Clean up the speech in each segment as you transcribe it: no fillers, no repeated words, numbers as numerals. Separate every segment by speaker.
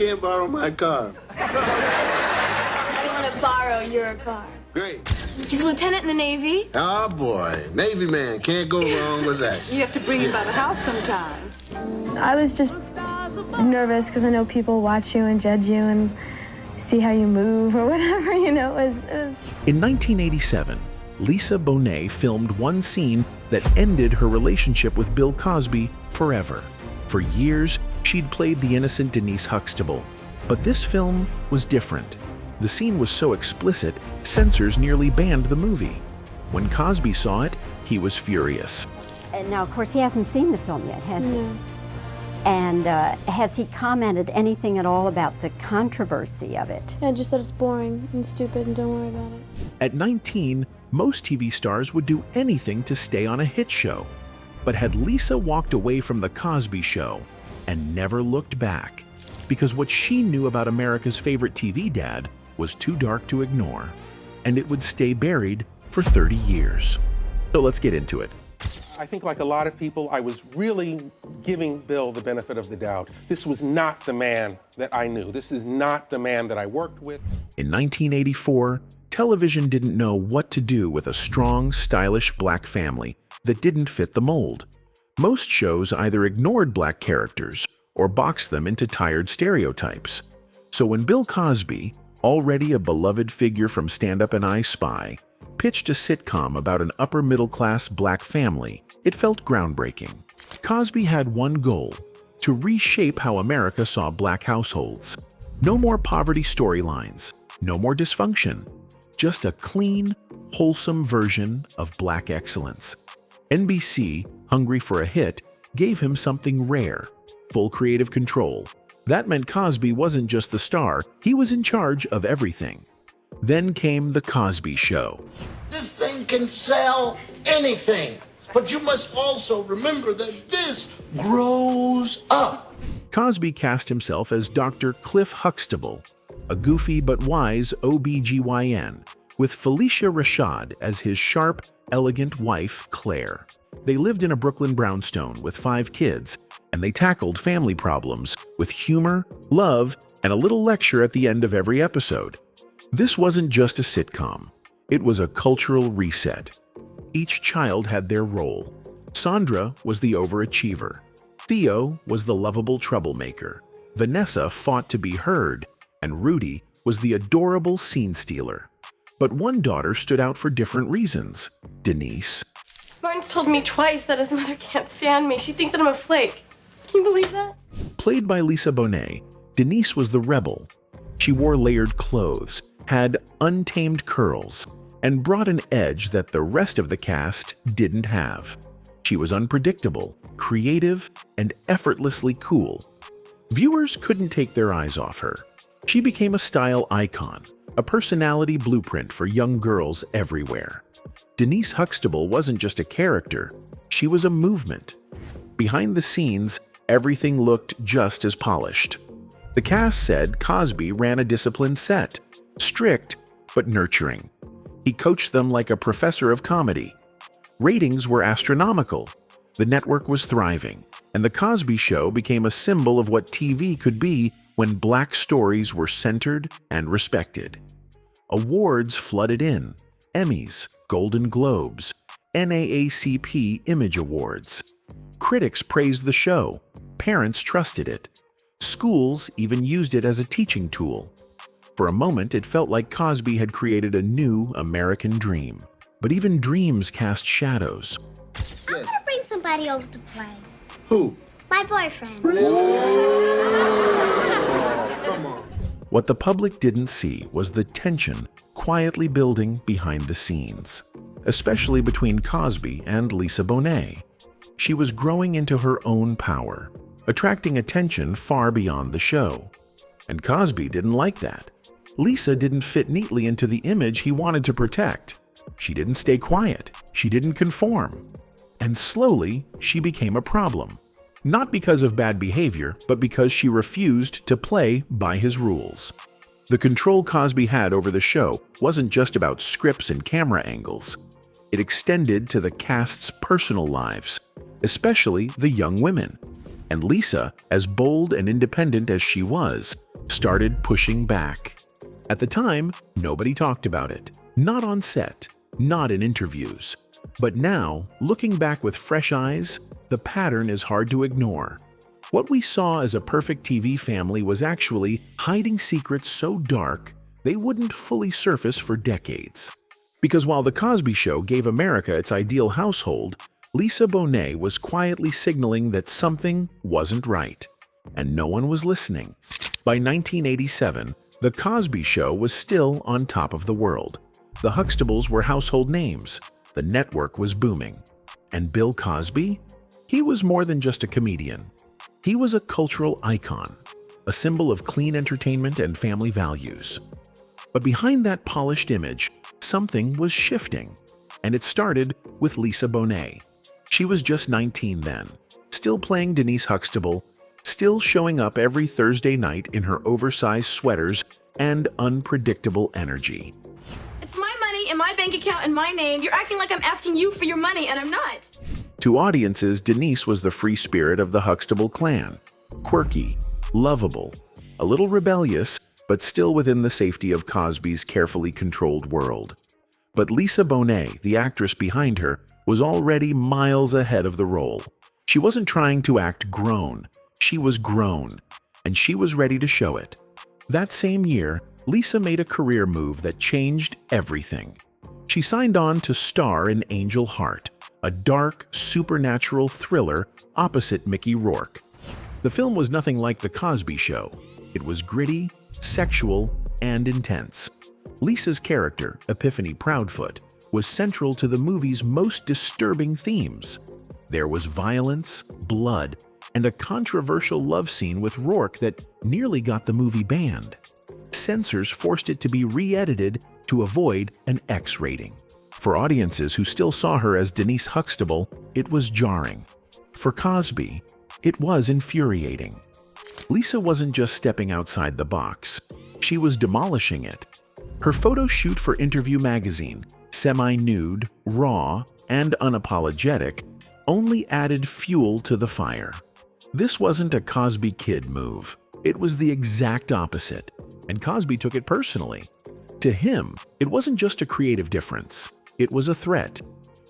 Speaker 1: can't borrow my car.
Speaker 2: I want to borrow your car.
Speaker 1: Great.
Speaker 2: He's a lieutenant in the Navy.
Speaker 1: Oh, boy. Navy man. Can't go wrong with that.
Speaker 3: You have to bring him by the house sometime.
Speaker 4: I was just nervous because I know people watch you and judge you and see how you move or whatever, you know. It was...
Speaker 5: In 1987, Lisa Bonet filmed one scene that ended her relationship with Bill Cosby forever. For years, she'd played the innocent Denise Huxtable, but this film was different. The scene was so explicit, censors nearly banned the movie. When Cosby saw it, he was furious.
Speaker 6: And now, of course, he hasn't seen the film yet, has he? And has he commented anything at all about the controversy of it?
Speaker 4: Yeah, just that it's boring and stupid and don't worry about it.
Speaker 5: At 19, most TV stars would do anything to stay on a hit show. But had Lisa walked away from The Cosby Show and never looked back, because what she knew about America's favorite TV dad was too dark to ignore, and it would stay buried for 30 years. So let's get into it.
Speaker 7: I think, like a lot of people, I was really giving Bill the benefit of the doubt. This was not the man that I knew. This is not the man that I worked with.
Speaker 5: In 1984, television didn't know what to do with a strong, stylish black family that didn't fit the mold. Most shows either ignored black characters or boxed them into tired stereotypes. So when Bill Cosby, already a beloved figure from Stand Up and I Spy, pitched a sitcom about an upper-middle-class black family, it felt groundbreaking. Cosby had one goal: to reshape how America saw black households. No more poverty storylines, no more dysfunction, just a clean, wholesome version of black excellence. NBC, hungry for a hit, gave him something rare: full creative control. That meant Cosby wasn't just the star, he was in charge of everything. Then came The Cosby Show.
Speaker 1: This thing can sell anything. But you must also remember that this grows up.
Speaker 5: Cosby cast himself as Dr. Cliff Huxtable, a goofy but wise OB-GYN, with Felicia Rashad as his sharp, elegant wife, Claire. They lived in a Brooklyn brownstone with 5 kids, and they tackled family problems with humor, love, and a little lecture at the end of every episode. This wasn't just a sitcom. It was a cultural reset. Each child had their role. Sandra was the overachiever. Theo was the lovable troublemaker. Vanessa fought to be heard, and Rudy was the adorable scene stealer. But one daughter stood out for different reasons: Denise.
Speaker 2: Martin's told me twice that his mother can't stand me. She thinks that I'm a flake. Can you believe that?
Speaker 5: Played by Lisa Bonet, Denise was the rebel. She wore layered clothes, had untamed curls, and brought an edge that the rest of the cast didn't have. She was unpredictable, creative, and effortlessly cool. Viewers couldn't take their eyes off her. She became a style icon, a personality blueprint for young girls everywhere. Denise Huxtable wasn't just a character, she was a movement. Behind the scenes, everything looked just as polished. The cast said Cosby ran a disciplined set, strict but nurturing. He coached them like a professor of comedy. Ratings were astronomical. The network was thriving, and The Cosby Show became a symbol of what TV could be when black stories were centered and respected. Awards flooded in: Emmys, Golden Globes, NAACP Image Awards. Critics praised the show. Parents trusted it. Schools even used it as a teaching tool. For a moment, it felt like Cosby had created a new American dream. But even dreams cast shadows.
Speaker 8: I'm gonna bring somebody over to play.
Speaker 1: Who?
Speaker 8: My boyfriend.
Speaker 1: Come on.
Speaker 5: What the public didn't see was the tension quietly building behind the scenes, especially between Cosby and Lisa Bonet. She was growing into her own power, attracting attention far beyond the show. And Cosby didn't like that. Lisa didn't fit neatly into the image he wanted to protect. She didn't stay quiet. She didn't conform. And slowly, she became a problem. Not because of bad behavior, but because she refused to play by his rules. The control Cosby had over the show wasn't just about scripts and camera angles. It extended to the cast's personal lives, especially the young women. And Lisa, as bold and independent as she was, started pushing back. At the time, nobody talked about it. Not on set, not in interviews. But now, looking back with fresh eyes, the pattern is hard to ignore. What we saw as a perfect TV family was actually hiding secrets so dark they wouldn't fully surface for decades. Because while The Cosby Show gave America its ideal household, Lisa Bonet was quietly signaling that something wasn't right. And no one was listening. By 1987, The Cosby Show was still on top of the world. The Huxtables were household names. The network was booming. And Bill Cosby? He was more than just a comedian. He was a cultural icon, a symbol of clean entertainment and family values. But behind that polished image, something was shifting. And it started with Lisa Bonet. She was just 19 then, still playing Denise Huxtable, still showing up every Thursday night in her oversized sweaters and unpredictable energy.
Speaker 2: It's my money in my bank account in my name. You're acting like I'm asking you for your money, and I'm not.
Speaker 5: To audiences, Denise was the free spirit of the Huxtable clan. Quirky, lovable, a little rebellious, but still within the safety of Cosby's carefully controlled world. But Lisa Bonet, the actress behind her, was already miles ahead of the role. She wasn't trying to act grown. She was grown, and she was ready to show it. That same year, Lisa made a career move that changed everything. She signed on to star in Angel Heart, a dark, supernatural thriller opposite Mickey Rourke. The film was nothing like The Cosby Show. It was gritty, sexual, and intense. Lisa's character, Epiphany Proudfoot, was central to the movie's most disturbing themes. There was violence, blood, and a controversial love scene with Rourke that nearly got the movie banned. Censors forced it to be re-edited to avoid an X rating. For audiences who still saw her as Denise Huxtable, it was jarring. For Cosby, it was infuriating. Lisa wasn't just stepping outside the box. She was demolishing it. Her photo shoot for Interview magazine, semi-nude, raw, and unapologetic, only added fuel to the fire. This wasn't a Cosby kid move. It was the exact opposite, and Cosby took it personally. To him, it wasn't just a creative difference. It was a threat.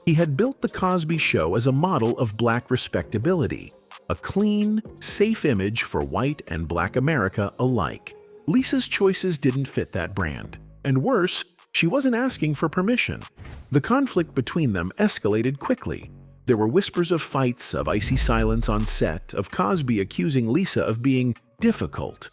Speaker 5: He had built The Cosby Show as a model of Black respectability, a clean, safe image for white and Black America alike. Lisa's choices didn't fit that brand. And worse, she wasn't asking for permission. The conflict between them escalated quickly. There were whispers of fights, of icy silence on set, of Cosby accusing Lisa of being difficult.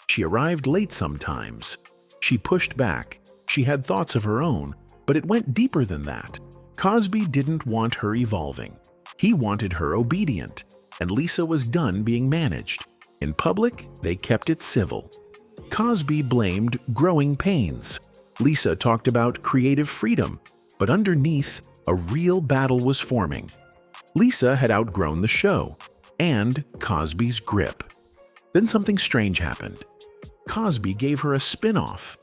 Speaker 5: She arrived late sometimes. She pushed back. She had thoughts of her own, but it went deeper than that. Cosby didn't want her evolving. He wanted her obedient, and Lisa was done being managed. In public, they kept it civil. Cosby blamed growing pains. Lisa talked about creative freedom, but underneath, a real battle was forming. Lisa had outgrown the show and Cosby's grip. Then something strange happened. Cosby gave her a spin-off,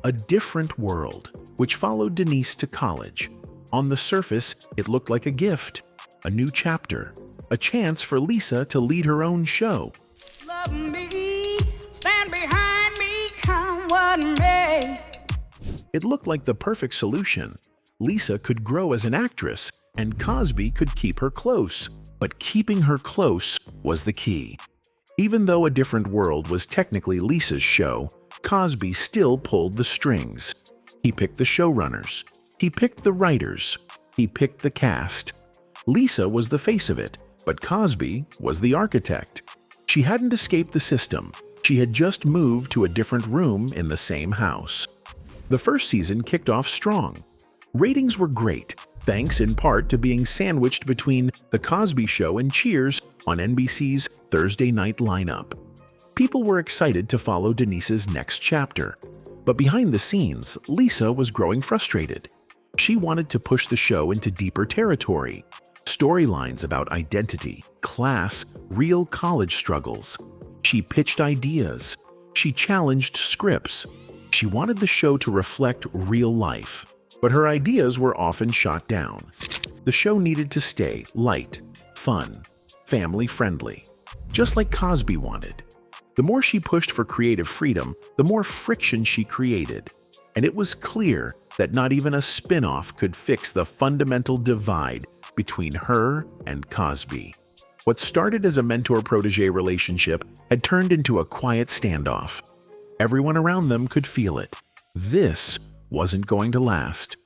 Speaker 5: A Different World, which followed Denise to college. On the surface, it looked like a gift, a new chapter, a chance for Lisa to lead her own show.
Speaker 3: Love me, stand behind me, come what may.
Speaker 5: It looked like the perfect solution. Lisa could grow as an actress, and Cosby could keep her close. But keeping her close was the key. Even though A Different World was technically Lisa's show, Cosby still pulled the strings. He picked the showrunners. He picked the writers. He picked the cast. Lisa was the face of it, but Cosby was the architect. She hadn't escaped the system. She had just moved to a different room in the same house. The first season kicked off strong. Ratings were great, thanks in part to being sandwiched between The Cosby Show and Cheers on NBC's Thursday night lineup. People were excited to follow Denise's next chapter. But behind the scenes, Lisa was growing frustrated. She wanted to push the show into deeper territory. Storylines about identity, class, real college struggles. She pitched ideas. She challenged scripts. She wanted the show to reflect real life. But her ideas were often shot down. The show needed to stay light, fun, family-friendly, just like Cosby wanted. The more she pushed for creative freedom, the more friction she created. And it was clear that not even a spin-off could fix the fundamental divide between her and Cosby. What started as a mentor-protege relationship had turned into a quiet standoff. Everyone around them could feel it. This wasn't going to last.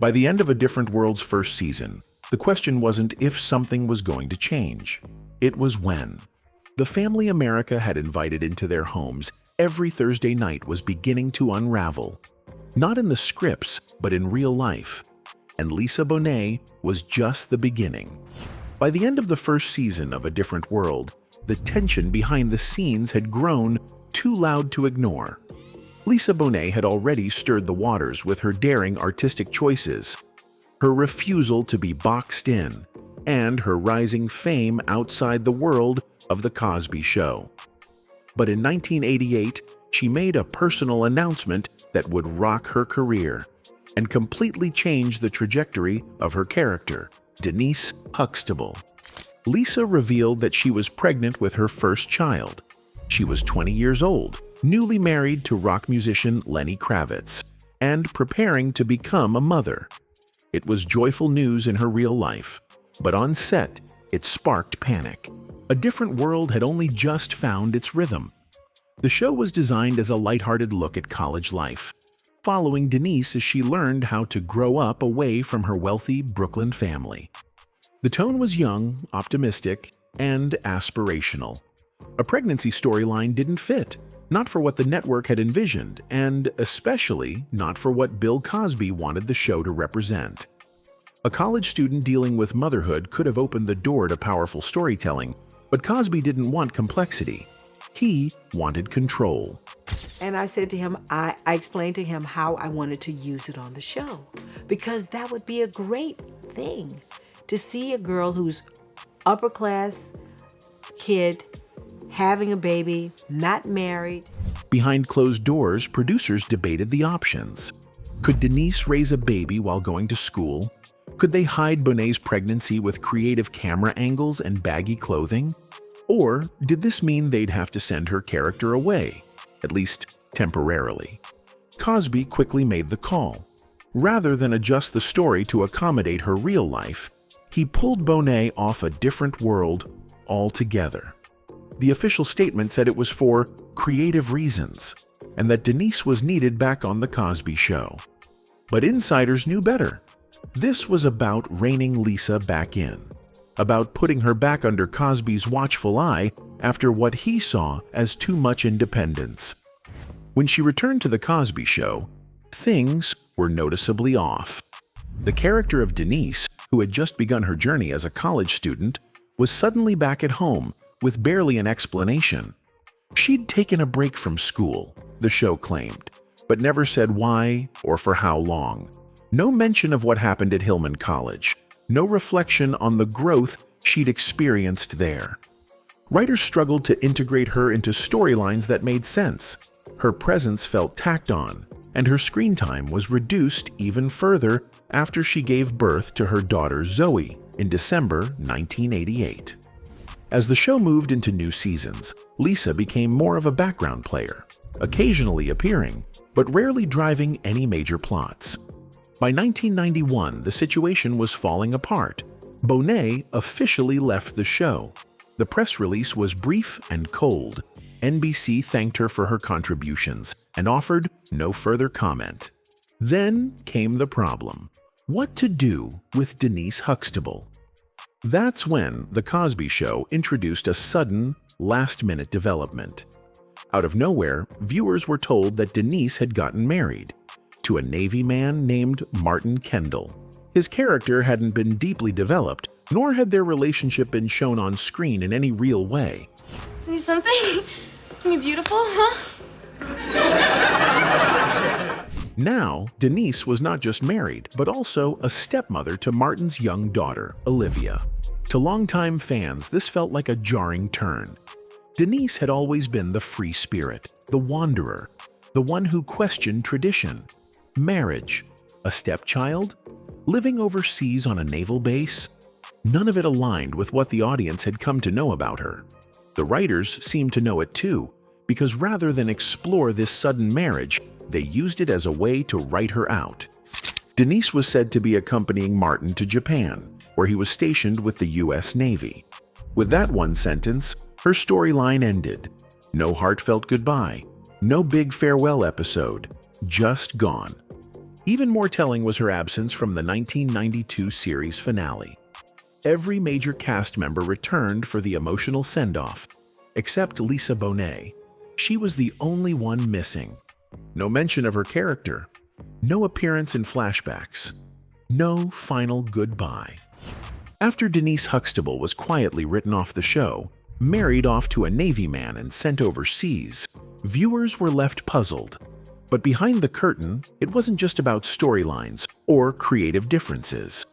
Speaker 5: By the end of A Different World's first season, the question wasn't if something was going to change. It was when. The family America had invited into their homes every Thursday night was beginning to unravel. Not in the scripts, but in real life. And Lisa Bonet was just the beginning. By the end of the first season of A Different World, the tension behind the scenes had grown too loud to ignore. Lisa Bonet had already stirred the waters with her daring artistic choices, her refusal to be boxed in, and her rising fame outside the world of The Cosby Show. But in 1988, she made a personal announcement that would rock her career and completely change the trajectory of her character, Denise Huxtable. Lisa revealed that she was pregnant with her first child. She was 20 years old, newly married to rock musician Lenny Kravitz, and preparing to become a mother. It was joyful news in her real life, but on set, it sparked panic. A Different World had only just found its rhythm. The show was designed as a lighthearted look at college life, following Denise as she learned how to grow up away from her wealthy Brooklyn family. The tone was young, optimistic, and aspirational. A pregnancy storyline didn't fit, not for what the network had envisioned, and especially not for what Bill Cosby wanted the show to represent. A college student dealing with motherhood could have opened the door to powerful storytelling, but Cosby didn't want complexity. He wanted control.
Speaker 9: And I said to him, I explained to him how I wanted to use it on the show, because that would be a great thing to see a girl who's upper class kid, having a baby, not married.
Speaker 5: Behind closed doors, producers debated the options. Could Denise raise a baby while going to school? Could they hide Bonet's pregnancy with creative camera angles and baggy clothing? Or did this mean they'd have to send her character away, at least temporarily? Cosby quickly made the call. Rather than adjust the story to accommodate her real life, he pulled Bonet off A Different World altogether. The official statement said it was for creative reasons, and that Denise was needed back on The Cosby Show. But insiders knew better. This was about reining Lisa back in, about putting her back under Cosby's watchful eye after what he saw as too much independence. When she returned to The Cosby Show, things were noticeably off. The character of Denise, who had just begun her journey as a college student, was suddenly back at home with barely an explanation. She'd taken a break from school, the show claimed, but never said why or for how long. No mention of what happened at Hillman College. No reflection on the growth she'd experienced there. Writers struggled to integrate her into storylines that made sense. Her presence felt tacked on, and her screen time was reduced even further after she gave birth to her daughter Zoe in December 1988. As the show moved into new seasons, Lisa became more of a background player, occasionally appearing, but rarely driving any major plots. By 1991, the situation was falling apart. Bonet officially left the show. The press release was brief and cold. NBC thanked her for her contributions and offered no further comment. Then came the problem. What to do with Denise Huxtable? That's when The Cosby Show introduced a sudden, last-minute development. Out of nowhere, viewers were told that Denise had gotten married to a Navy man named Martin Kendall. His character hadn't been deeply developed, nor had their relationship been shown on screen in any real way.
Speaker 2: See something? Something beautiful, huh?
Speaker 5: Now, Denise was not just married, but also a stepmother to Martin's young daughter, Olivia. To longtime fans, this felt like a jarring turn. Denise had always been the free spirit, the wanderer, the one who questioned tradition. Marriage, a stepchild, living overseas on a naval base. None of it aligned with what the audience had come to know about her. The writers seemed to know it too, because rather than explore this sudden marriage, they used it as a way to write her out. Denise was said to be accompanying Martin to Japan, where he was stationed with the U.S. Navy. With that one sentence, her storyline ended. No heartfelt goodbye, no big farewell episode, just gone. Even more telling was her absence from the 1992 series finale. Every major cast member returned for the emotional send-off, except Lisa Bonet. She was the only one missing. No mention of her character, no appearance in flashbacks, no final goodbye. After Denise Huxtable was quietly written off the show, married off to a Navy man and sent overseas, viewers were left puzzled. But behind the curtain, it wasn't just about storylines or creative differences.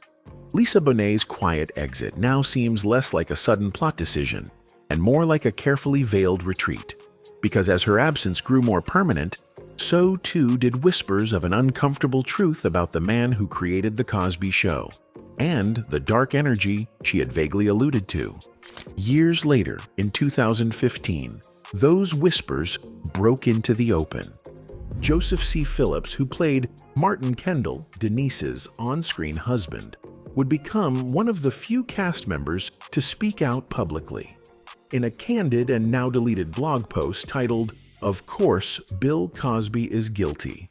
Speaker 5: Lisa Bonet's quiet exit now seems less like a sudden plot decision and more like a carefully veiled retreat, because as her absence grew more permanent, so too did whispers of an uncomfortable truth about the man who created The Cosby Show, and the dark energy she had vaguely alluded to. Years later, in 2015, those whispers broke into the open. Joseph C. Phillips, who played Martin Kendall, Denise's on-screen husband, would become one of the few cast members to speak out publicly. In a candid and now-deleted blog post titled, "Of course, Bill Cosby is guilty,"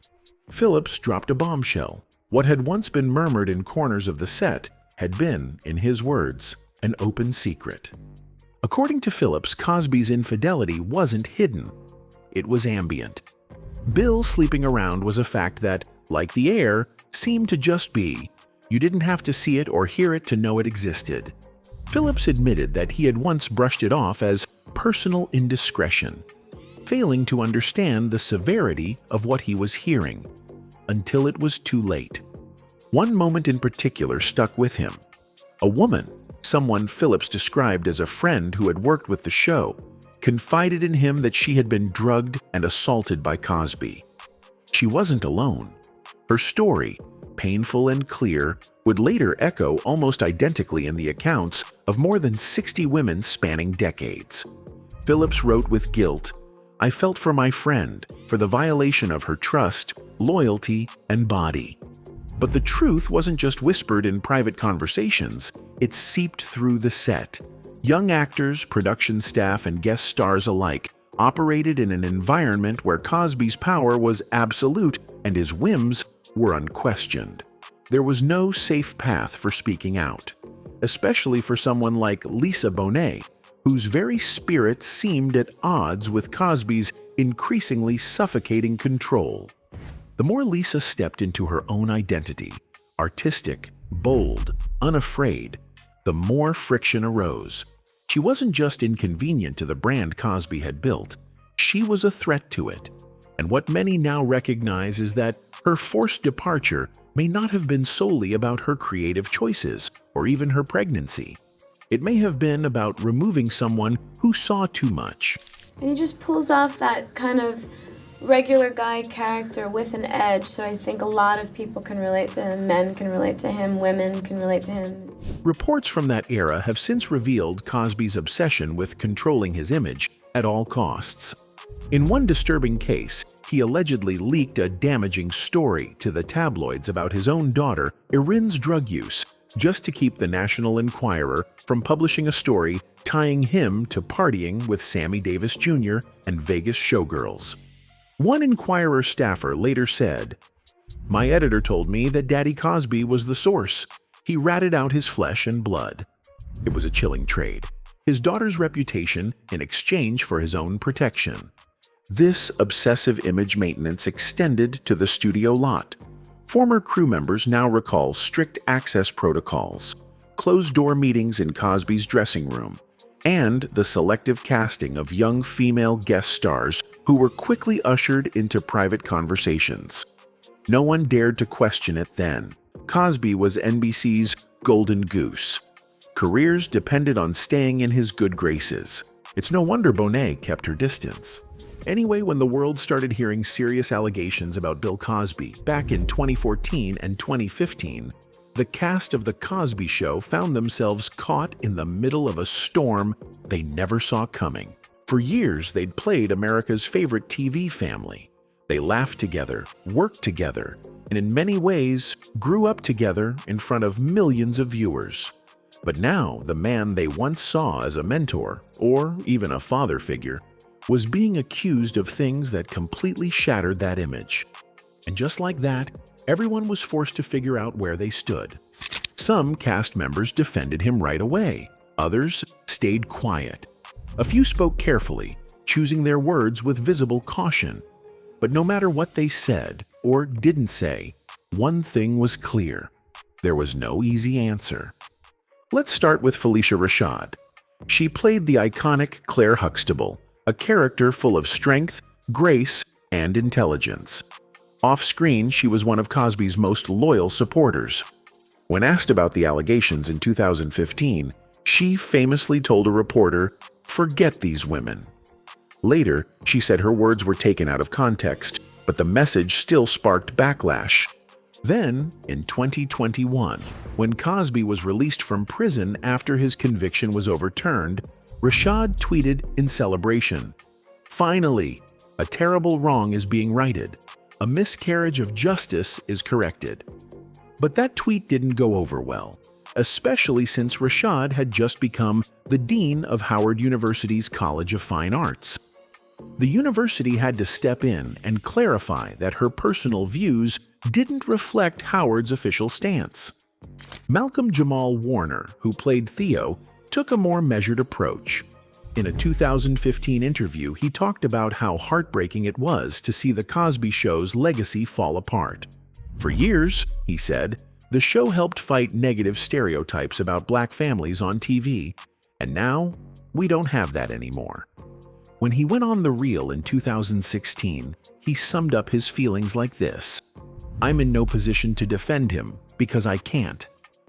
Speaker 5: Phillips dropped a bombshell. What had once been murmured in corners of the set had been, in his words, an open secret. According to Phillips, Cosby's infidelity wasn't hidden. It was ambient. Bill sleeping around was a fact that, like the air, seemed to just be. You didn't have to see it or hear it to know it existed. Phillips admitted that he had once brushed it off as personal indiscretion, failing to understand the severity of what he was hearing, until it was too late. One moment in particular stuck with him. A woman, someone Phillips described as a friend who had worked with the show, confided in him that she had been drugged and assaulted by Cosby. She wasn't alone. Her story, painful and clear, would later echo almost identically in the accounts of more than 60 women spanning decades. Phillips wrote with guilt, "I felt for my friend, for the violation of her trust, loyalty, and body." But the truth wasn't just whispered in private conversations, it seeped through the set. Young actors, production staff, and guest stars alike operated in an environment where Cosby's power was absolute and his whims were unquestioned. There was no safe path for speaking out, especially for someone like Lisa Bonet, whose very spirit seemed at odds with Cosby's increasingly suffocating control. The more Lisa stepped into her own identity, artistic, bold, unafraid, the more friction arose. She wasn't just inconvenient to the brand Cosby had built, she was a threat to it. And what many now recognize is that her forced departure may not have been solely about her creative choices or even her pregnancy. It may have been about removing someone who saw too much.
Speaker 2: And he just pulls off that kind of regular guy character with an edge, so I think a lot of people can relate to him. Men can relate to him, women can relate to him.
Speaker 5: Reports from that era have since revealed Cosby's obsession with controlling his image at all costs. In one disturbing case, he allegedly leaked a damaging story to the tabloids about his own daughter, Erin's drug use, just to keep the National Enquirer from publishing a story tying him to partying with Sammy Davis Jr. and Vegas showgirls. One Enquirer staffer later said, "My editor told me that Daddy Cosby was the source. He ratted out his flesh and blood." It was a chilling trade. His daughter's reputation in exchange for his own protection. This obsessive image maintenance extended to the studio lot. Former crew members now recall strict access protocols, closed-door meetings in Cosby's dressing room, and the selective casting of young female guest stars who were quickly ushered into private conversations. No one dared to question it then. Cosby was NBC's golden goose. Careers depended on staying in his good graces. It's no wonder Bonet kept her distance. Anyway, when the world started hearing serious allegations about Bill Cosby back in 2014 and 2015, the cast of The Cosby Show found themselves caught in the middle of a storm they never saw coming. For years, they'd played America's favorite TV family. They laughed together, worked together, and in many ways grew up together in front of millions of viewers. But now, the man they once saw as a mentor, or even a father figure, was being accused of things that completely shattered that image. And just like that, everyone was forced to figure out where they stood. Some cast members defended him right away. Others stayed quiet. A few spoke carefully, choosing their words with visible caution. But no matter what they said or didn't say, one thing was clear. There was no easy answer. Let's start with Phylicia Rashad. She played the iconic Claire Huxtable, a character full of strength, grace, and intelligence. Off-screen, she was one of Cosby's most loyal supporters. When asked about the allegations in 2015, she famously told a reporter, "Forget these women." Later, she said her words were taken out of context, but the message still sparked backlash. Then, in 2021, when Cosby was released from prison after his conviction was overturned, Rashad tweeted in celebration, "Finally, a terrible wrong is being righted. A miscarriage of justice is corrected." But that tweet didn't go over well, especially since Rashad had just become the dean of Howard University's College of Fine Arts. The university had to step in and clarify that her personal views didn't reflect Howard's official stance. Malcolm Jamal Warner, who played Theo, took a more measured approach. In a 2015 interview, he talked about how heartbreaking it was to see the Cosby Show's legacy fall apart. For years, he said, the show helped fight negative stereotypes about black families on TV, and now we don't have that anymore. When he went on The Real in 2016, he summed up his feelings like this: "I'm in no position to defend him because I can't,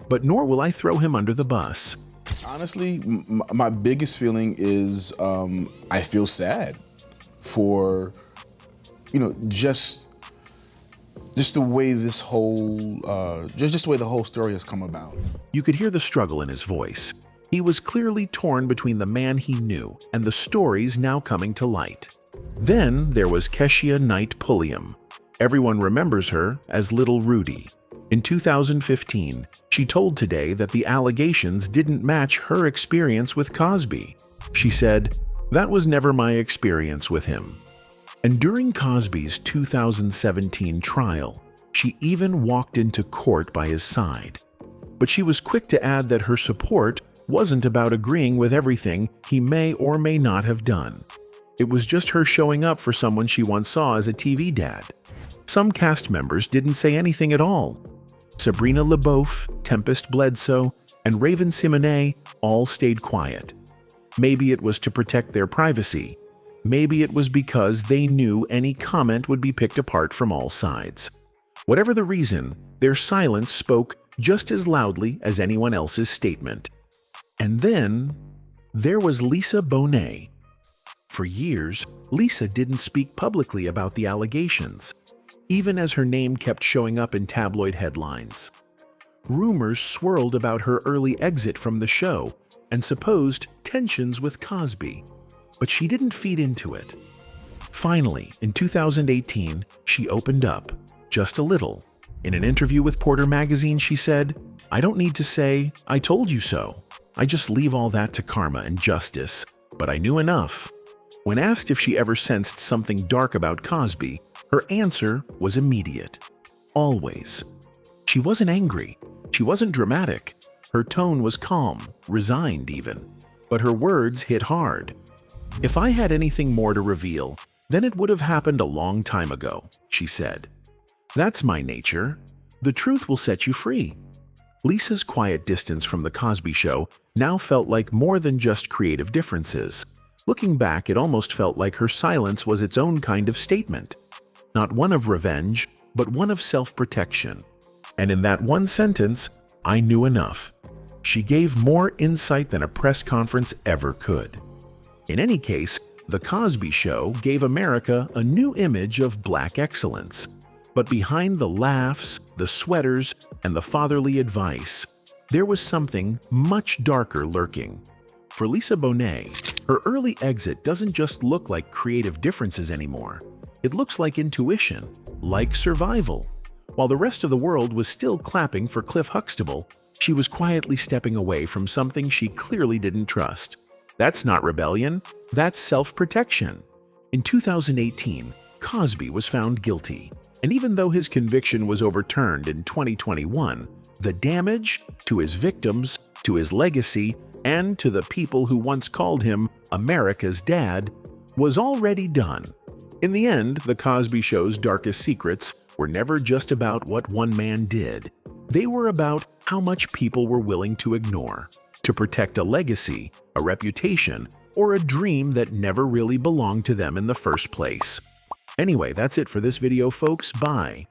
Speaker 5: but nor will I throw him under the bus."
Speaker 10: Honestly, my biggest feeling is I feel sad for, just the way this whole, just the way the whole story has come about.
Speaker 5: You could hear the struggle in his voice. He was clearly torn between the man he knew and the stories now coming to light. Then there was Keshia Knight Pulliam. Everyone remembers her as Little Rudy. In 2015, she told Today that the allegations didn't match her experience with Cosby. She said, "That was never my experience with him." And during Cosby's 2017 trial, she even walked into court by his side. But she was quick to add that her support wasn't about agreeing with everything he may or may not have done. It was just her showing up for someone she once saw as a TV dad. Some cast members didn't say anything at all. Sabrina LeBeouf, Tempest Bledsoe, and Raven Simonet all stayed quiet. Maybe it was to protect their privacy. Maybe it was because they knew any comment would be picked apart from all sides. Whatever the reason, their silence spoke just as loudly as anyone else's statement. And then there was Lisa Bonet. For years, Lisa didn't speak publicly about the allegations, even as her name kept showing up in tabloid headlines. Rumors swirled about her early exit from the show and supposed tensions with Cosby, but she didn't feed into it. Finally, in 2018, she opened up, just a little. In an interview with Porter magazine, she said, "I don't need to say, 'I told you so.' I just leave all that to karma and justice, but I knew enough." When asked if she ever sensed something dark about Cosby, her answer was immediate. Always. She wasn't angry. She wasn't dramatic. Her tone was calm, resigned even. But her words hit hard. "If I had anything more to reveal, then it would have happened a long time ago," she said. "That's my nature. The truth will set you free." Lisa's quiet distance from The Cosby Show now felt like more than just creative differences. Looking back, it almost felt like her silence was its own kind of statement. Not one of revenge, but one of self-protection. And in that one sentence, I knew enough. She gave more insight than a press conference ever could. In any case, The Cosby Show gave America a new image of black excellence. But behind the laughs, the sweaters, and the fatherly advice, there was something much darker lurking. For Lisa Bonet, Her early exit doesn't just look like creative differences anymore. It looks like intuition, like survival. While the rest of the world was still clapping for Cliff Huxtable, she was quietly stepping away from something she clearly didn't trust. That's not rebellion, that's self-protection. In 2018, Cosby was found guilty, and even though his conviction was overturned in 2021, the damage to his victims, to his legacy, and to the people who once called him America's dad was already done. In the end, The Cosby Show's darkest secrets were never just about what one man did. They were about how much people were willing to ignore, to protect a legacy, a reputation, or a dream that never really belonged to them in the first place. Anyway, that's it for this video, folks. Bye.